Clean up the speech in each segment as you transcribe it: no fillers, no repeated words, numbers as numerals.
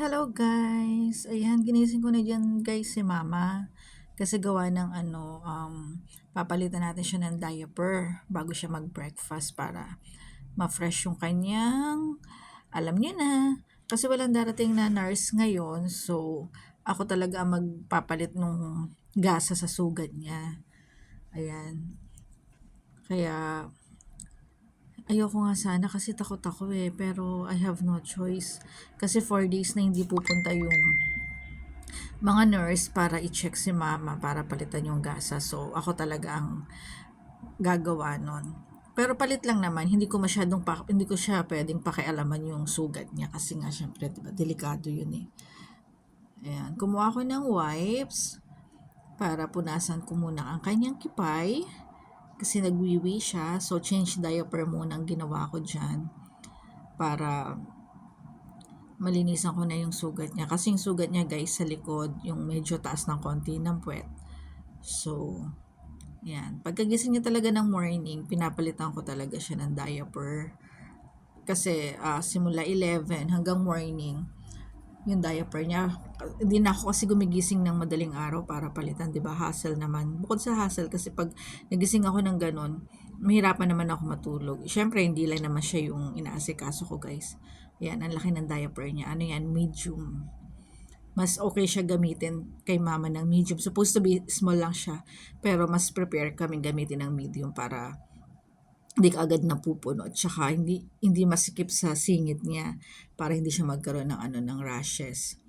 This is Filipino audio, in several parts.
Hello guys! Ayan, ginising ko na dyan guys si mama. Kasi gawa ng papalitan natin siya ng diaper bago siya mag-breakfast para ma-fresh yung kanyang, alam niyo na. Kasi walang darating na nurse ngayon, so ako talaga ang magpapalit nung gasa sa sugat niya. Ayan. Kaya ayoko nga sana kasi takot ako pero I have no choice. Kasi 4 days na hindi pupunta yung mga nurse para i-check si mama para palitan yung gasa. So, ako talaga ang gagawa nun. Pero palit lang naman, hindi ko siya pwedeng pakialaman yung sugat niya kasi nga syempre, diba, delikado yun eh. Ayan, kumuha ko ng wipes para punasan ko muna ang kanyang kipay kasi nagwiwi siya. So, change diaper muna ang ginawa ko dyan para malinisan ko na yung sugat niya. Kasi yung sugat niya guys sa likod, yung medyo taas ng konti ng puwet. So, yan. Pagkagising niya talaga ng morning, pinapalitan ko talaga siya ng diaper. Kasi simula 11 hanggang morning, yung diaper niya. Hindi na ako kasi gumigising ng madaling araw para palitan, 'di ba? Hassle naman. Bukod sa hassle kasi pag nagising ako ng ganun, mahirapan naman ako matulog. Syempre hindi lang naman siya yung inaasikaso ko, guys. Yan, ang laki ng diaper niya. Ano yan? Medium. Mas okay siya gamitin kay mama ng medium. Supposed to be small lang siya, pero mas prepare kami gamitin ng medium para hindi ka agad napupuno at saka hindi masikip sa singit niya para hindi siya magkaroon ng rashes.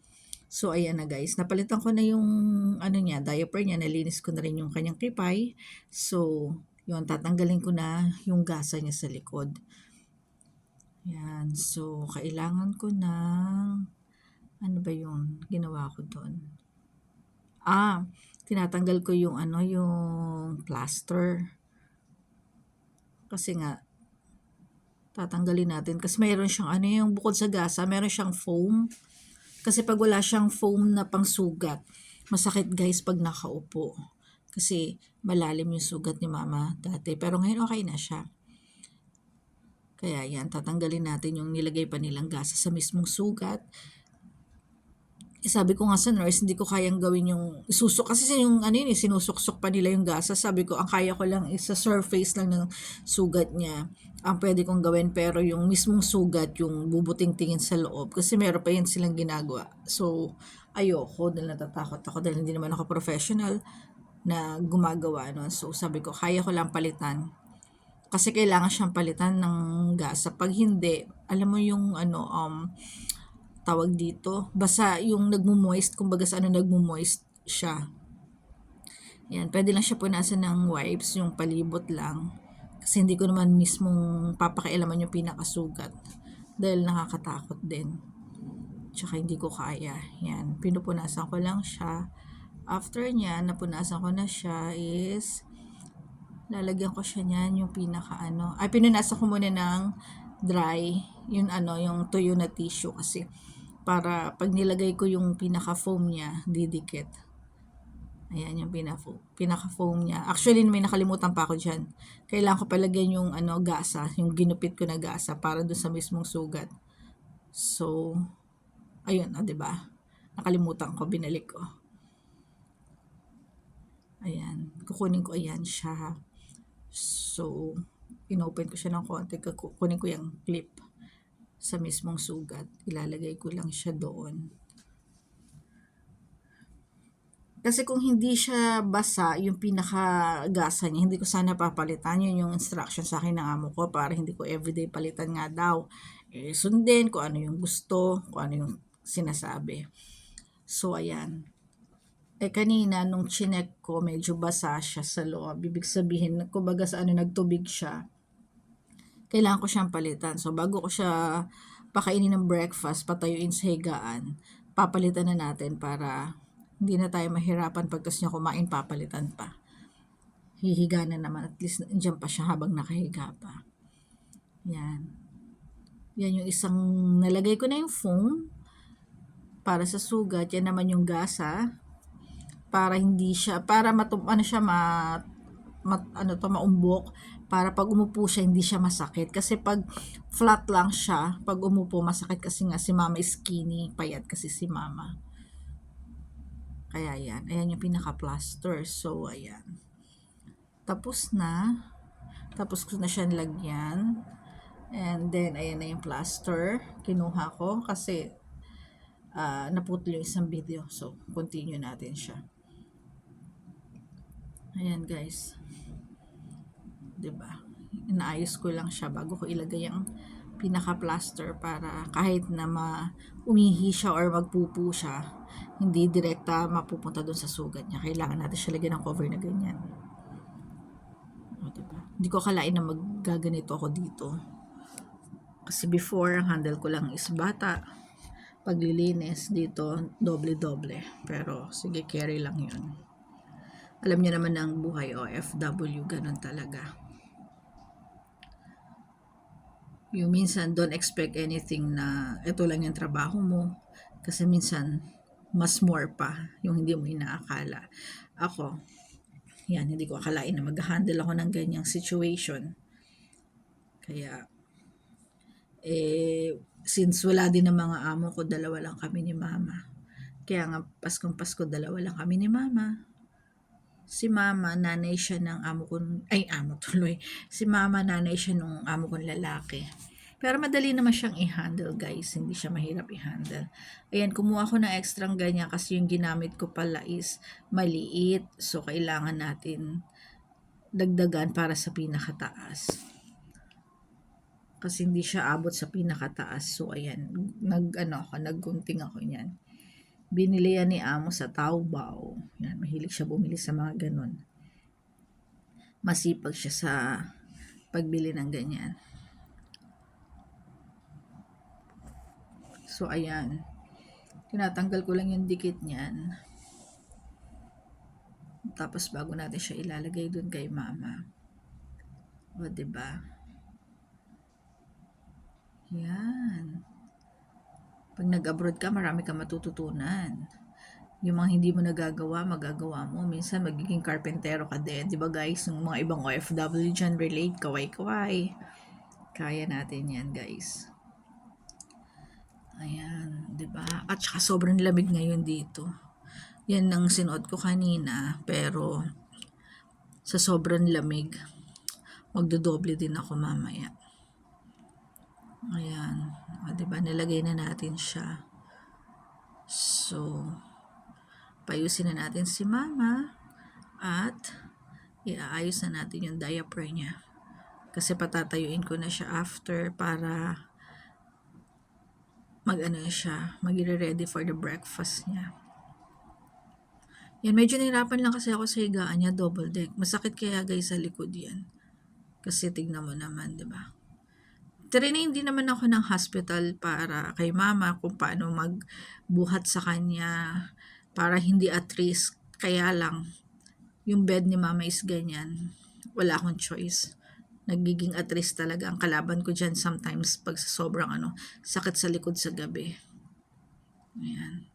So ayan na guys, napalitan ko na yung diaper niya, nalinis ko na rin yung kanyang kipay. So, yun, tatanggalin ko na yung gasa niya sa likod. Yan, so kailangan ko ng ano ba yung ginawa ko doon? Tinatanggal ko yung plaster. Kasi nga tatanggalin natin kasi mayroon siyang yung bukod sa gasa, meron siyang foam. Kasi pag wala siyang foam na pangsugat, masakit guys pag nakaupo. Kasi malalim yung sugat ni mama dati. Pero ngayon okay na siya. Kaya yan, tatanggalin natin yung nilagay pa nilang gasa sa mismong sugat. Sabi ko nga sa nurse, hindi ko kayang gawin yung isusok. Kasi sinusuksok pa nila yung gasa. Sabi ko, ang kaya ko lang is sa surface lang ng sugat niya. Ang pwede kong gawin, pero yung mismong sugat, yung bubuting-tingin sa loob. Kasi meron pa yan silang ginagawa. So, ayoko dahil natatakot ako dahil hindi naman ako professional na gumagawa nun. So, sabi ko, kaya ko lang palitan. Kasi kailangan siyang palitan ng gasa. Pag hindi, alam mo yung tawag dito, basa yung nagmo-moist, kumbaga sa nagmo-moist siya. Yan, pwede lang siya punasan ng wipes, yung palibot lang. Kasi hindi ko naman mismong papakialaman yung pinakasugat. Dahil nakakatakot din. Tsaka hindi ko kaya. Yan, pinupunasan ko lang siya. After niya, napunasan ko na siya is, lalagyan ko siya niyan yung pinunasan ko muna ng dry, yung tuyo na tissue kasi para pag nilagay ko yung pinaka-foam niya, didikit. Ayan yung pinaka-foam niya. Actually, may nakalimutan pa ako dyan. Kailangan ko palagyan yung gasa, yung ginupit ko na gasa para doon sa mismong sugat. So, ayun, 'di ba? Nakalimutan ko, binalik ko. Ayan, kukunin ko ayan siya. So, inopen ko siya ng konti, kukunin ko yung clip sa mismong sugat. Ilalagay ko lang siya doon. Kasi kung hindi siya basa, yung pinakagasa niya, hindi ko sana papalitan. Yun yung instruction sa akin ng amo ko para hindi ko everyday palitan nga daw. Sundin kung ano yung gusto, kung ano yung sinasabi. So, ayan. Kanina, nung chinek ko, medyo basa siya sa loob. Ibig sabihin, kumbaga sa nagtubig siya. Kailangan ko siyang palitan. So, bago ko siya pakainin ng breakfast, patayuin sa higaan, papalitan na natin para hindi na tayo mahirapan pagkas niya kumain, papalitan pa. Hihiga na naman, at least dyan pa siya habang nakahiga pa. Yan. Yan yung isang, nalagay ko na yung foam para sa sugat. Yan naman yung gasa para hindi siya, para maumbok, para pag umupo siya, hindi siya masakit. Kasi pag flat lang siya, pag umupo, masakit kasi nga si mama is skinny, payat kasi si mama. Kaya yan, ayan yung pinaka-plaster. So, ayan. Tapos na. Tapos ko na siyang lagyan. And then, ayan na yung plaster. Kinuha ko kasi naputol yung isang video. So, continue natin siya. Ayan guys. 'Di ba? Inaayos ko lang siya bago ko ilagay ang pinaka-plaster para kahit na umihi siya or magpupo siya, hindi direkta mapupunta dun sa sugat niya. Kailangan natin siya lagyan ng cover na ganyan. O, diba? Hindi ko akalain na maggaganito ako dito. Kasi before, ang handle ko lang is bata. Paglilinis dito, doble-doble. Pero sige, carry lang yun. Alam niyo naman ang buhay OFW, ganun talaga. Yung minsan don't expect anything na ito lang yung trabaho mo kasi minsan mas more pa yung hindi mo inaakala. Ako, yan, hindi ko akalain na mag-handle ako ng ganyang situation. Kaya, since wala din ng mga amo ko, dalawa lang kami ni mama. Kaya nga, Paskong Pasko, dalawa lang kami ni mama. Si mama, nanay siya ng amo ko, amo tuloy. Si mama, nanay siya ng amo kong lalaki. Pero madali naman siyang i-handle guys, hindi siya mahirap i-handle. Ayan, kumuha ko ng extrang ganyan kasi yung ginamit ko pala is maliit. So, kailangan natin dagdagan para sa pinakataas. Kasi hindi siya abot sa pinakataas. So, ayan, naggunting ako niyan. Binili yan ni amo sa Taobao. Yan, mahilig siya bumili sa mga ganun. Masipag siya sa pagbili ng ganyan. So, ayan. Tinatanggal ko lang yung dikit niyan. Tapos, bago natin siya ilalagay dun kay mama. O, diba? Yan. Pag nag-abroad ka, marami ka matututunan. Yung mga hindi mo nagagawa, magagawa mo. Minsan, magiging karpentero ka din. Diba guys? Yung mga ibang OFW dyan, relate, kaway-kaway. Kaya natin yan, guys. Ayan, 'di ba? At saka sobrang lamig ngayon dito. Yan ang sinuot ko kanina, pero sa sobrang lamig, magdodoble din ako mamaya. Ayan, o, 'di ba? Nilagay na natin siya. So, payusin na natin si mama at iaayos na natin yung diaper niya. Kasi patatayuin ko na siya after para magre-ready for the breakfast niya. Yan, medyo nahirapan lang kasi ako sa higaan niya, double deck. Masakit kaya guys sa likod yan. Kasi tignan mo naman, di ba? Training din naman ako ng hospital para kay mama kung paano magbuhat sa kanya para hindi at risk. Kaya lang, yung bed ni mama is ganyan. Wala akong choice. Nagiging at risk talaga ang kalaban ko dyan sometimes pag sa sobrang sakit sa likod sa gabi. Ayan.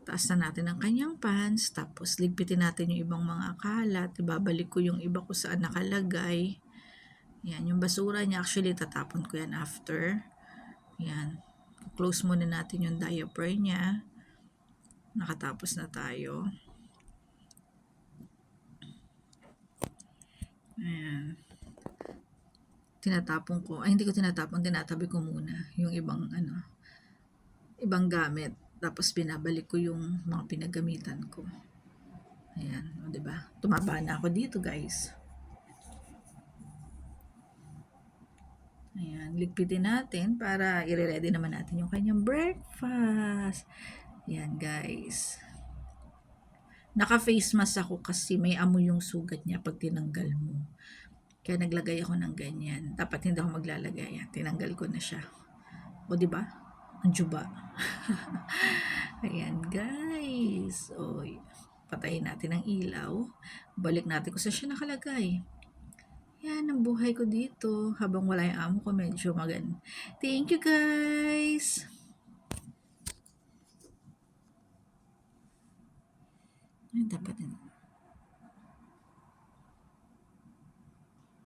Taas na natin ang kanyang pants, tapos ligpitin natin yung ibang mga kalat, ibabalik ko yung iba ko saan nakalagay. Yan, yung basura niya, actually tatapon ko yan after. Yan, close muna natin yung diaper niya. Nakatapos na tayo. Ayan. Tinatapon ko, hindi ko tinatapon, tinatabi ko muna yung ibang ibang gamit. Tapos binabalik ko yung mga pinagamitan ko. Ayan, o diba? Tumaba na ako dito, guys. Ayan, ligpitin natin para i-ready naman natin yung kanyang breakfast. Ayan, guys. Naka-face mask ako kasi may amoy yung sugat niya pag tinanggal mo. Kaya naglagay ako ng ganyan. Dapat hindi ako maglalagay. Ayan, tinanggal ko na siya. O, diba? Ang juba. Ayan, guys. O, patayin natin ang ilaw. Balik natin kung saan siya nakalagay. Yan ang buhay ko dito. Habang wala yung amo ko, medyo maganda. Thank you, guys! Ay, dapat